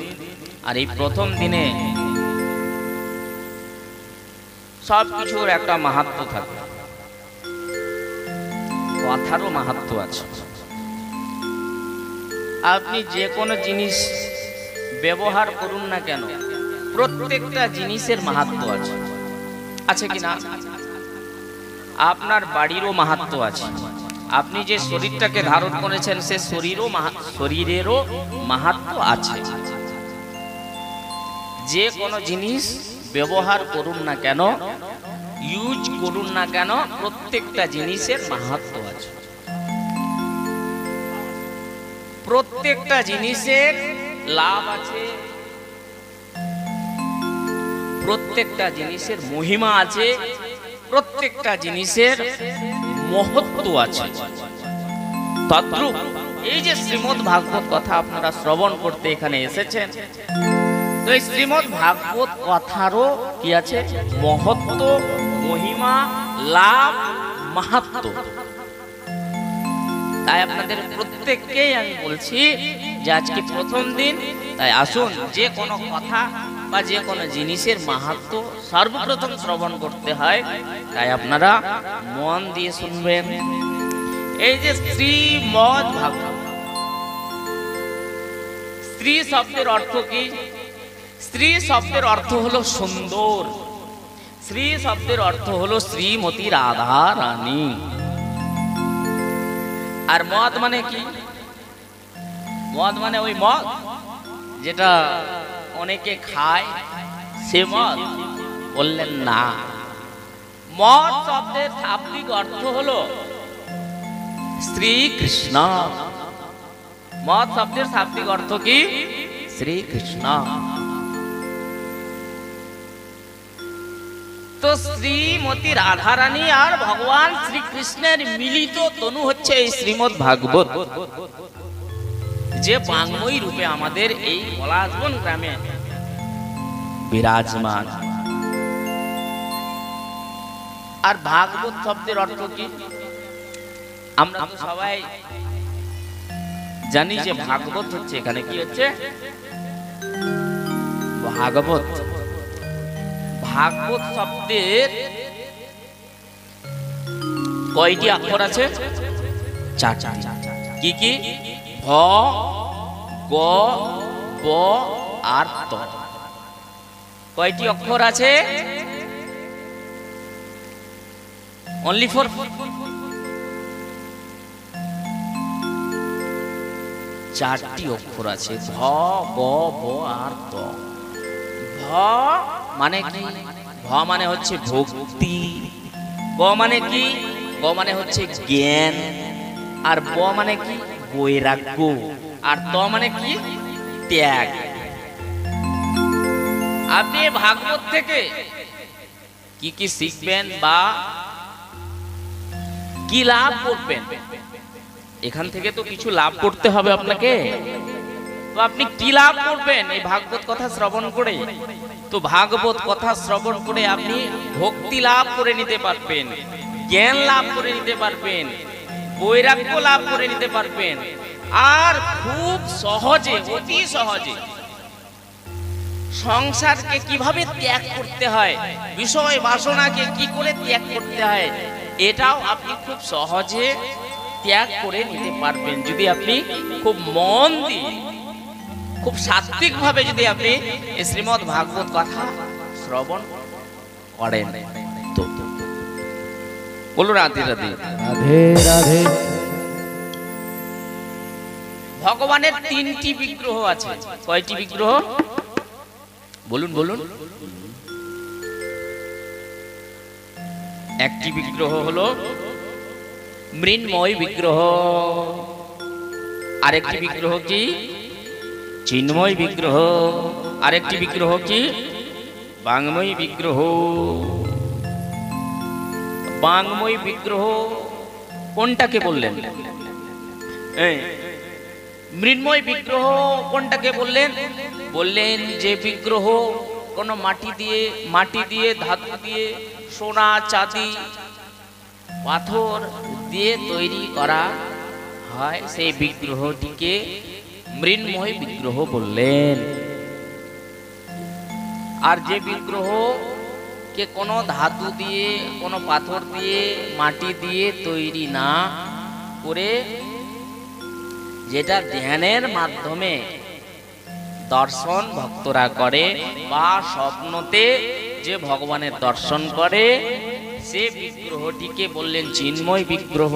A: আর এই প্রথম দিনে সব কিছুর একটা মাহাত্ম্য থাকে, কথারও মাহাত্ম্য আছে। আপনি যে কোনো জিনিস ব্যবহার করুন না কেন, প্রত্যেকটা জিনিসের মাহাত্ম্য আছে, আছে কি না? আপনার বাড়িরও মাহাত্ম্য আছে, আপনি যে শরীরটাকে ধারণ করেছেন সে শরীরেরও মাহাত্ম্য আছে। যে কোনো জিনিস ব্যবহার করুন না কেন, ইউজ করুন না কেন, প্রত্যেকটা জিনিসের মাহাত্ম্য আছে। প্রত্যেকটা জিনিসের লাভ আছে, প্রত্যেকটা জিনিসের মহিমা আছে, প্রত্যেকটা জিনিসের মহত্ব আছে। তদ্রূপ এই যে শ্রীমদ্ ভাগবত কথা আপনারা শ্রবণ করতে এখানে এসেছেন, তো এই শ্রীমদ্ ভাগবত কথারও কি আছে? মহত্ব, মহিমা, লাভ, মাহাত্ম্য। তাই আপনাদের প্রত্যেককেই আমি বলছি যে আজকে প্রথম দিন, তাই আসুন, যে কোনো কথা বা যে কোনো জিনিসের মাহাত্ম্য সর্বপ্রথম শ্রবণ করতে হয়, তাই আপনারা মন দিয়ে শুনবেন। এই যে শ্রীমদ্ ভাগবত, স্ত্রী শব্দের অর্থ কি? স্ত্রী শব্দের অর্থ হলো সুন্দর, স্ত্রী শব্দের অর্থ হলো শ্রীমতী রাধা রানী। আর মদ মানে কি? মদ মানে ওই মদ যেটা অনেকে খায়, সে মদ? বললেন না। মদ শব্দের শাব্দিক অর্থ হলো শ্রীকৃষ্ণ। মদ শব্দের শাব্দিক অর্থ কি? শ্রীকৃষ্ণ। তো শ্রীমতী রাধারানী আর ভগবান শ্রীকৃষ্ণের মিলিত তনু হচ্ছে এই শ্রীমদ্ ভাগবত, যে বাংময়ী রূপে আমাদের এই পলাশবন গ্রামে বিরাজমান। আর ভাগবত শব্দের অর্থ কি? আমরা তো সবাই জানি যে ভাগবত হচ্ছে, এখানে কি হচ্ছে? ভাগবত। ভাগবত শব্দের কয়টি অক্ষর আছে? চারটি। কি কি? ভ, গ, ব আর ত। কয়টি অক্ষর আছে? অনলি ফর চারটি অক্ষর আছে, ভ, গ, ব আর ত। ভ মানে কি? ভ মানে হচ্ছে ভক্তি। গ মানে কি? গ মানে হচ্ছে জ্ঞান। আর ব মানে কি? বৈরাগ্য। আর ত মানে কি? ত্যাগ। আপনি ভাগবত থেকে কি কি শিখবেন বা কি লাভ করবেন? এখান থেকে তো কিছু লাভ করতে হবে আপনাকে। তো আপনি কি লাভ করবেন এই ভাগবত কথা শ্রবণ করে? তো ভাগবত কথা শ্রবণ করে আপনি ভক্তি লাভ করে নিতে পারবেন, জ্ঞান লাভ করে নিতে পারবেন, বৈরাগ্য লাভ করে নিতে পারবেন। আর খুব সহজে, অতি সহজে সংসারকে কিভাবে ত্যাগ করতে হয়, বিষয় বাসনাকে কি করে ত্যাগ করতে হয়, এটাও আপনি খুব সহজে ত্যাগ করে নিতে পারবেন যদি আপনি খুব মন দিয়ে, খুব সাত্বিক ভাবে যদি আপনি শ্রীমদ্ ভাগবত কথা শ্রবণ করেন। তো বলুন রাধে রাধে।
B: রাধে রাধে।
A: ভগবানের তিনটি বিগ্রহ আছে। কয়টি বিগ্রহ? বলুন বলুন। একটি বিগ্রহ হলো মৃন্ময় বিগ্রহ, আরেকটি বিগ্রহ কি? চিন্ময় বিগ্রহ, আরেকটি বিগ্রহ কি? বাংময় বিগ্রহ। বাংময় বিগ্রহ কোনটাকে বললেন? মৃন্ময় বিগ্রহ কোনটাকে বললেন? বললেন যে বিগ্রহ কোনো মাটি দিয়ে ধাতু দিয়ে, সোনা চাঁদি পাথর দিয়ে তৈরি করা হয়, সেই বিগ্রহটিকে মৃন্ময় বিগ্রহ বললেন। আর যে বিগ্রহ কে কোনো ধাতু দিয়ে, কোনো পাথর দিয়ে, মাটি দিয়ে তৈরি না করে, যেটা ধ্যানের মাধ্যমে দর্শন ভক্তরা করে বা স্বপ্নতে যে ভগবানের দর্শন করে, সে বিগ্রহটিকে বললেন চিন্ময় বিগ্রহ।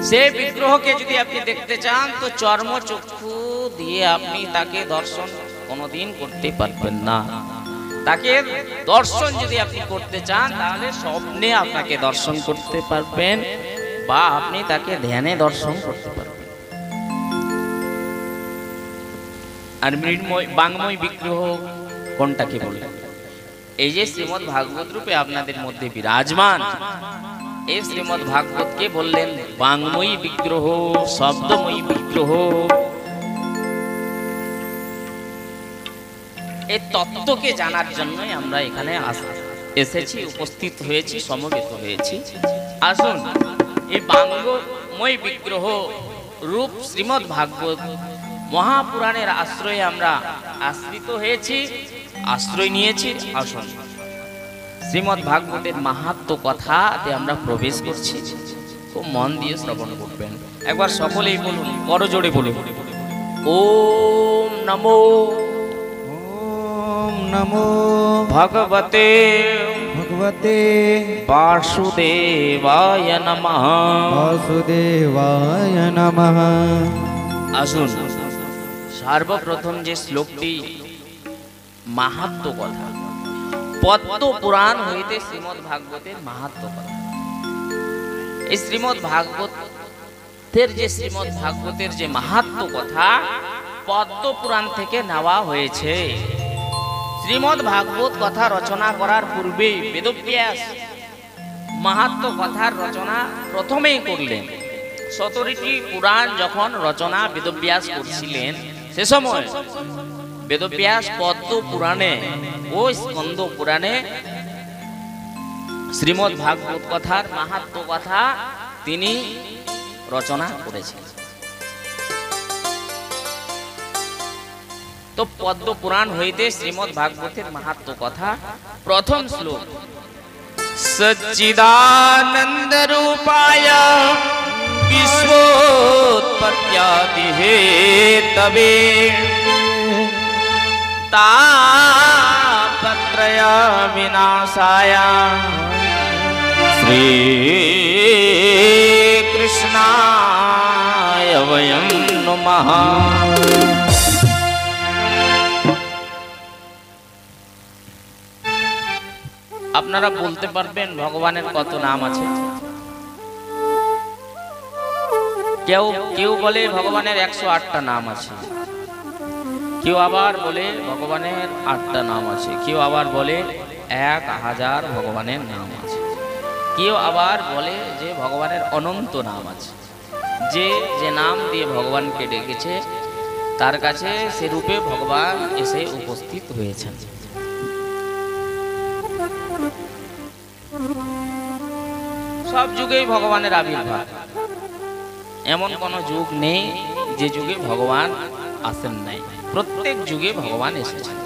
A: সে বিগ্রহকে যদি আপনি দেখতে চান তো চর্মচক্ষু দিয়ে আপনি তাকে দর্শন কোনোদিন করতে পারবেন না। তাকে দর্শন যদি আপনি করতে চান তাহলে স্বপ্নে আপনাকে দর্শন করতে পারবেন বা আপনি তাকে ধ্যানে দর্শন করতে পারবেন। আর মৃন্ময় বাংময় বিগ্রহ কোনটাকে বললেন? এই যে শ্রীমদ্ ভাগবত রূপে আপনাদের মধ্যে বিরাজমান এই শ্রীমদ্ ভাগবতকে বললেন বাংময়ী বিগ্রহ, শব্দময়ী বিগ্রহ। এই তত্ত্বকে জানার জন্যই আমরা এখানে এসেছি, উপস্থিত হয়েছি, সমবেত হয়েছি। আসুন এই বাংময়ী বিগ্রহ রূপ শ্রীমদ্ ভাগবত মহাপুরাণের আশ্রয়ে আমরা আশ্রিত হয়েছি, আশ্রয় নিয়েছি। আসুন শ্রীমদ্ ভাগবতের মাহাত্ম্য কথাতে আমরা প্রবেশ করছি, খুব মন দিয়ে শ্রবণ করবেন। একবার সকলেই বলুন, করজোড়ে বলুন, ওম নমো
B: নমো
A: ভগবতে
B: ভগবতে
A: বাসুদেবায় নমঃ।
B: বাসুদেবায় নমঃ।
A: আসুন সর্বপ্রথম যে শ্লোকটি মাহাত্ম্য কথা, পদ্ম পুরাণ হইতে শ্রীমদ্ ভাগবতের মাহাত্ম্য কথা। এই শ্রীমদ্ ভাগবতের যে মাহাত্ম্য কথা পদ্ম পুরাণ থেকে নেওয়া হয়েছে। শ্রীমদ্ ভাগবত কথা রচনা করার পূর্বে বেদব্যাস মাহাত্ম্য কথার রচনা প্রথমেই করলেন। 17টি পুরাণ যখন রচনা বেদব্যাস করছিলেন, সে সময় বেদব্যাস পদ্ম পুরাণে ও স্কন্দ পুরাণে শ্রীমদ্ ভাগবত কথার মাহাত্ম্য কথা তিনি রচনা করেছেন। তো পদ্ম পুরাণ হইতে শ্রীমদ্ ভাগবতের মাহাত্ম্য কথা প্রথম শ্লোক সচ্চিদানন্দ রূপায় বিশ্বোৎপত্ত্যাদি হেতবে তাপত্রয় বিনাশায় শ্রী কৃষ্ণায় বয়ং নমঃ। আপনারা বলতে পারবেন ভগবানের কত নাম আছে? কেউ কেউ বলে ভগবানের 108টা নাম আছে, কেউ আবার বলে ভগবানের 8টা নাম আছে, কেউ আবার বলে 1000 ভগবানের নাম আছে, কেউ আবার বলে যে ভগবানের অনন্ত নাম আছে। যে যে নাম দিয়ে ভগবানকে ডেকেছে তার কাছে সে রূপে ভগবান এসে উপস্থিত হয়েছেন। সব যুগেই ভগবানের আবির্ভাব, এমন কোন যুগ নেই যে যুগে ভগবান আসেন নাই। প্রত্যেক যুগে ভগবান এসেছেন।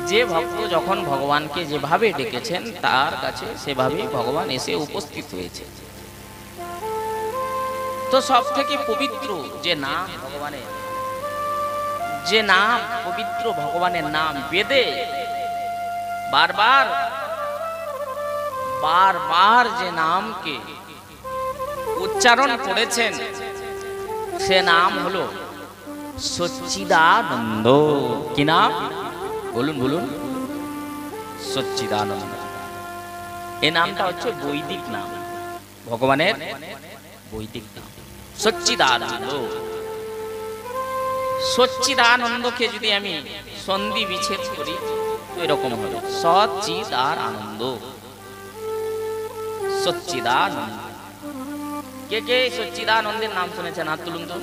A: যে ভক্ত যখন ভগবানকে যেভাবে ডেকেছেন তার কাছে সেভাবেই ভগবান এসে উপস্থিত হয়েছে। তো সব থেকে পবিত্র যে নাম ভগবানের, যে নাম পবিত্র ভগবানের নাম, বেদে বারবার বারবার যে নামকে উচ্চারণ করেছেন সে নাম হলো সচ্চিদানন্দ। কি নাম? বলুন বলুন। সচ্চিদানন্দ। এই নামটা হচ্ছে বৈদিক নাম, ভগবানের বৈদিক নাম সচ্চিদানন্দ। সচ্চিদানন্দকে যদি আমি সন্ধি বিচ্ছেদ করি তো এরকম হবে সচ্চিদ আর আনন্দ। সচ্চিদানন্দ। কে কে সচ্চিদানন্দের নাম শুনেছেন? হাত তুলুন তো।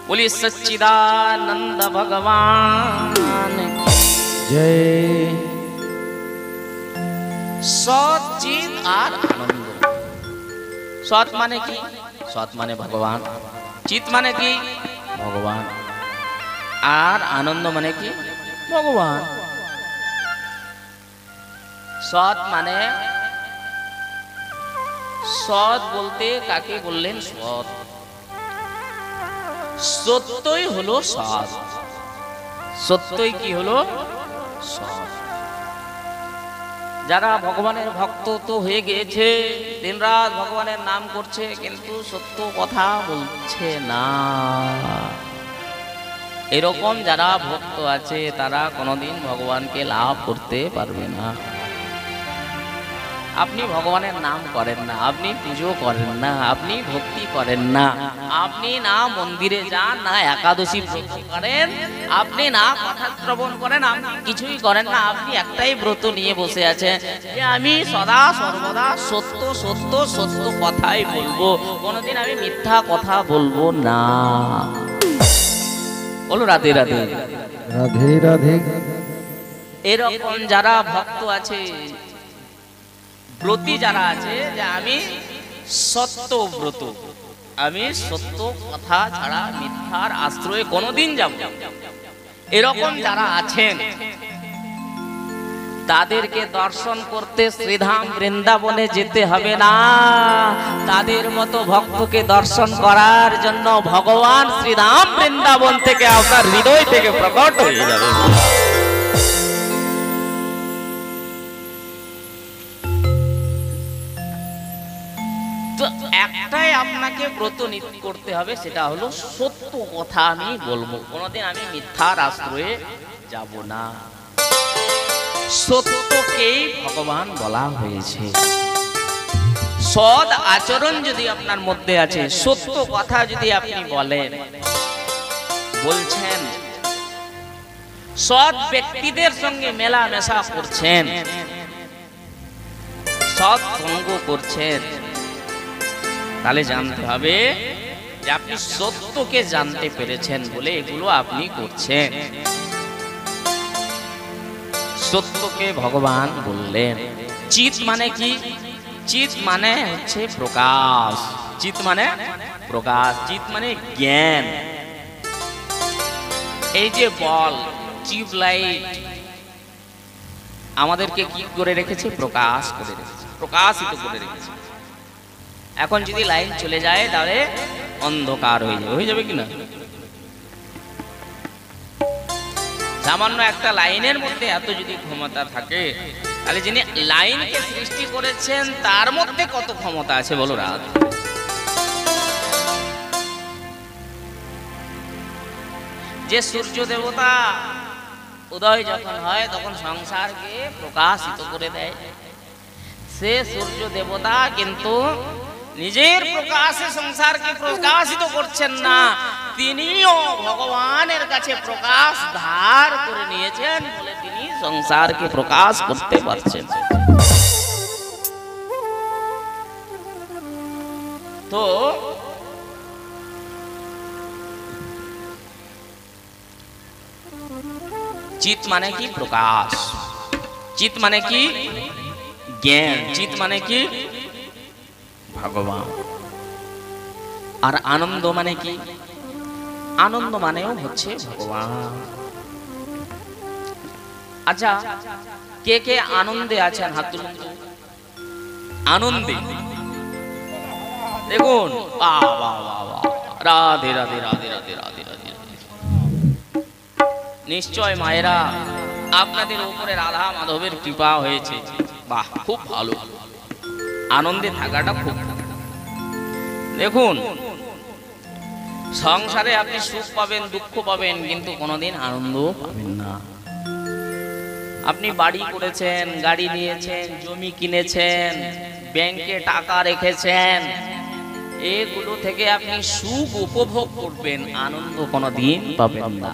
A: বলি সচ্চিদানন্দ ভগবান
B: জয়।
A: সচ্চিদ আর আনন্দ। সৎ মানে কি? সৎ মানে ভগবান। চিত মানে কি? ভগবান। আর আনন্দ মানে কি? ভগবান। সৎ মানে, সৎ বলতে কাকে বললেন? সৎ। সত্যই হলো সৎ। সত্যই কি হলো? সৎ। যারা ভগবানের ভক্ত তো হয়ে গিয়েছে, দিনরাত ভগবানের নাম করছে, কিন্তু সত্য কথা বলছে না, এরকম যারা ভক্ত আছে তারা কোনোদিন ভগবানকে লাভ করতে পারবে না। আপনি ভগবানের নাম করেন না, আপনি পুজো করেন না, আপনি ভক্তি করেন না, আপনি না মন্দিরে যান, না একাদশী ব্রত করেন, আপনি না কথা শ্রবণ করেন, আপনি কিছুই করেন না, আপনি একটাই ব্রত নিয়ে বসে আছেন যে আমি সদা সর্বদা সত্য সত্য সত্য কথাই বলবো, কোনোদিন আমি মিথ্যা কথা বলবো না। বলো রাধে রাধে।
B: রাধে রাধে।
A: এরকম যারা ভক্ত আছে, ব্রতী যারা আছে, যে আমি সত্য ব্রত, আমি সত্য কথা ছাড়া মিথ্যার আশ্রয়ে কোনোদিন যাব, এরকম যারা আছেন তাদেরকে দর্শন করতে শ্রীধাম বৃন্দাবনে যেতে হবে না। তাদের মতো ভক্তকে দর্শন করার জন্য ভগবান শ্রীধাম বৃন্দাবন থেকে আপনার হৃদয় থেকে প্রকট হয়ে যাবে। তো একটাই আপনাকে ব্রত করতে হবে, সেটা হলো সত্য কথা আমি বলবো, কোনোদিন আমি মিথ্যার আশ্রয়ে যাব না। সত্যকেই ভগবান বলা হয়েছে। সৎ আচরণ যদি আপনার মধ্যে আছে, সত্য কথা যদি আপনি বলেন, বলছেন, সৎ ব্যক্তিদের সঙ্গে মেলামেশা করছেন, সৎ সঙ্গ করছেন, তাহলে জানতে হবে যে আপনি সত্যকে জানতে পেরেছেন বলে এগুলো আপনি করছেন। সত্যকে ভগবান বললেন। চিত মানে কি? চিত মানে হচ্ছে প্রকাশ। চিত মানে প্রকাশ, চিত মানে জ্ঞান। এই যে বল টিউব লাইট আমাদেরকে কি করে রেখেছে? প্রকাশ করে রেখেছে, প্রকাশিত করে রেখেছে। এখন যদি লাইন চলে যায় তাহলে অন্ধকার হয়ে যাবে কিনা? সামান্য একটা লাইনের মধ্যে এত যদি ক্ষমতা থাকে, তাহলে যিনি লাইনকে সৃষ্টি করেছেন তার মধ্যে কত ক্ষমতা আছে বলো রাত? যে সূর্য দেবতা উদয় যখন হয় তখন সংসারকে প্রকাশিত করে দেয়, সে সূর্য দেবতা কিন্তু নিজের প্রকাশে সংসারকে প্রকাশিত করছেন না, তিনিও ভগবানের কাছে প্রকাশ ধার করে নিয়েছেন বলে তিনি সংসারকে প্রকাশ করতে পারছেন। তো চিত মানে কি? প্রকাশ। চিত মানে কি? জ্ঞান। চিত মানে কি? ভগবান। আর আনন্দ মানে কি? আনন্দ মানেও হচ্ছে ভগবান। আচ্ছা, কে কে আনন্দে আছেন হাত তুলুন তো। আনন্দে দেখুন, রাধে রাধে রাধে রাধে রাধে রাধে। নিশ্চয় মায়েরা আপনাদের উপরে রাধা মাধবের কৃপা হয়েছে, বাহ খুব ভালো, আনন্দে থাকাটা খুব। দেখুন, সংসারে আপনি সুখ পাবেন, দুঃখ পাবেন, কিন্তু কোনোদিন আনন্দ পাবেন না। আপনি বাড়ি করেছেন, গাড়ি নিয়েছেন, জমি কিনেছেন, ব্যাংকে টাকা রেখেছেন, এগুলো থেকে আপনি সুখ উপভোগ করবেন, আনন্দ কোনোদিন পাবেন না।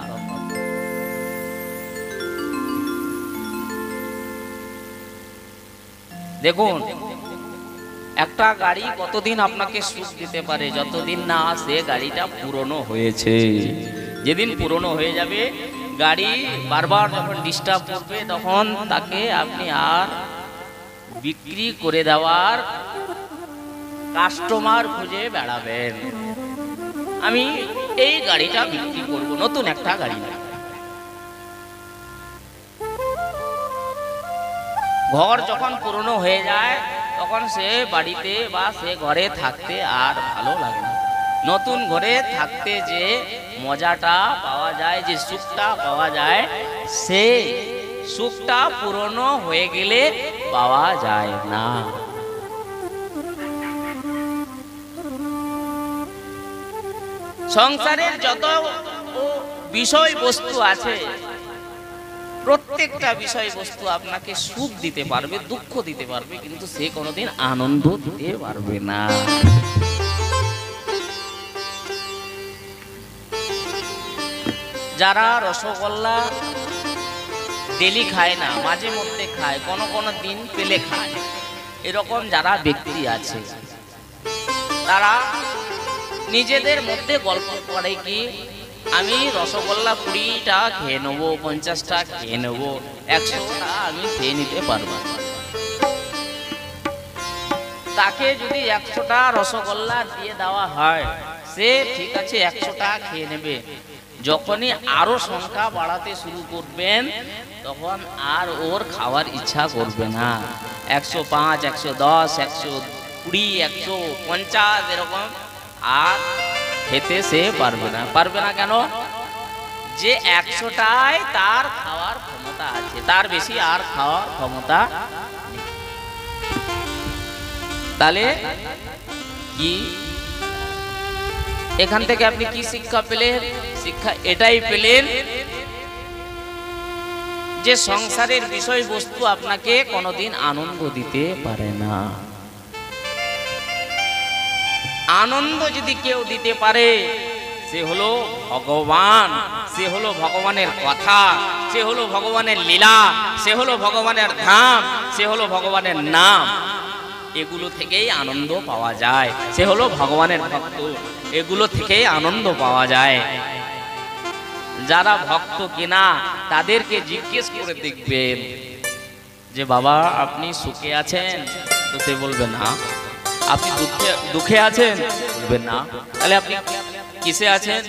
A: দেখুন, একটা গাড়ি কতদিন আপনাকে সুখ দিতে পারে? যতদিন না সে গাড়িটা পুরনো হয়েছে। যেদিন পুরনো হয়ে যাবে, গাড়ি বারবার যখন ডিস্টার্ব করবে, তখন তাকে আপনি আর বিক্রি করে দেওয়ার কাস্টমার খুঁজে বেড়াবেন। আমি এই গাড়িটা বিক্রি করব, নতুন একটা গাড়ি। ঘর যখন পুরনো হয়ে যায়, তখন সে বাড়িতে বা সে ঘরে থাকতে আর ভালো লাগে না। নতুন ঘরে থাকতে যে মজাটা পাওয়া যায়, যে সুখটা পাওয়া যায়, সে সুখটা পুরনো হয়ে গেলে পাওয়া যায় না। সংসারের যত বিষয়বস্তু আছে, প্রত্যেকটা বিষয়বস্তু আপনাকে সুখ দিতে পারবে, দুঃখ দিতে পারবে, কিন্তু সে কোনোদিন আনন্দ দিতে পারবে না। যারা রসগোল্লা ডেলি খায় না, মাঝে মধ্যে খায়, কোনো কোনো দিন পেলে খায়, এরকম যারা ব্যক্তি আছে, তারা নিজেদের মধ্যে গল্প করে কি, আমি রসগোল্লা 20টা খেয়ে নেবো, 50টা খেয়ে নেবো, 100টা আমি খেয়ে নিতে পারবো। তাকে যদি 100টা রসগোল্লা দিয়ে দেওয়া হয়, সে ঠিক আছে 100টা খেয়ে নেবে। যখনই আরো সংখ্যা বাড়াতে শুরু করবেন, তখন আর ওর খাওয়ার ইচ্ছা করবে না। 105, 110, 120, 150 এরকম আর খেতে সে পারবে না। পারবে না কেন? যে 100টায় তার খাওয়ার ক্ষমতা আছে, তার বেশি আর খাওয়ার ক্ষমতা নেই। তাহলে কি এখান থেকে আপনি কি শিক্ষা পেলেন? শিক্ষা এটাই পেলেন যে সংসারের বিষয়বস্তু আপনাকে কোনোদিন আনন্দ দিতে পারে না। আনন্দ যদি কেউ দিতে পারে, সে হলো ভগবান, সে হলো ভগবানের কথা, সে হলো ভগবানের লীলা, সে হলো ভগবানের ধাম, সে হলো ভগবানের নাম। এগুলো থেকেই আনন্দ পাওয়া যায়। সে হলো ভগবানের ভক্ত, এগুলো থেকেই আনন্দ পাওয়া যায়। যারা ভক্ত কিনা, তাদেরকে জিজ্ঞেস করে দেখবেন যে বাবা আপনি সুখে আছেন? তো সে বলবে না। আপনি দুঃখে আছেন? বলবেন না। তাহলে আপনি কিসে আছেন?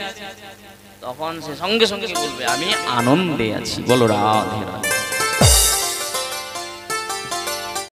A: তখন সে সঙ্গে সঙ্গে বলবে আমি আনন্দে আছি। বলো রাধে রাধে।